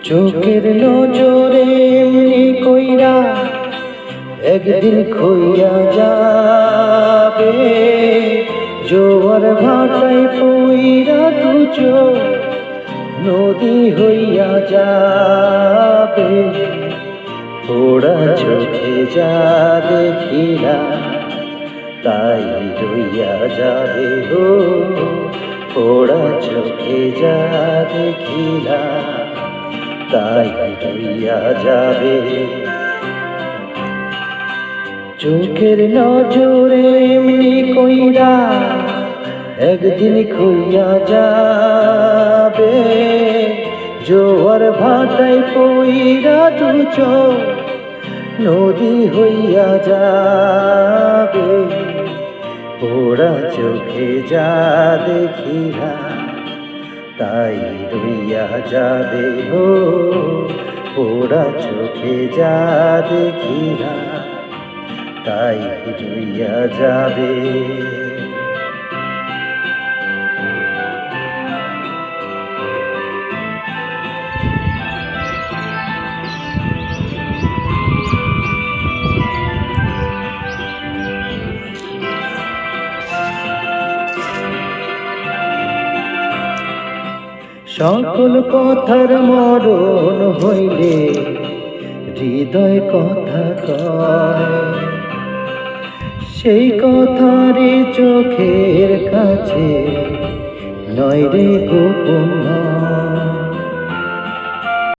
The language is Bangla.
চোখের নজরে এমনি কইরা একদিন খইয়া যাবে, জোয়ার ভাটায় পইরা দু চোখ নদী হইয়া যাবে। ওরা চোখে যা দেখিলা তাই রইয়া যাবে গো, ওরা চোখে যা দেখিলা তাই রইয়া যাবে। চোখের নজরে এমনি কইরা একদিন খইয়া যাবে, জোয়ার ভাটায় পইরা দু চোখ নদী হইয়া যাবে। ওরা চোখে যা দেখিলা তাই রইয়া যাবে গো, ওরা চোখে যা দেখিলা তাই রইয়া যাবে। সকল কথার মরণ হইলে হৃদয় কথা কয়, সেই কথারে চোখের কাছে নয় রে গোপন।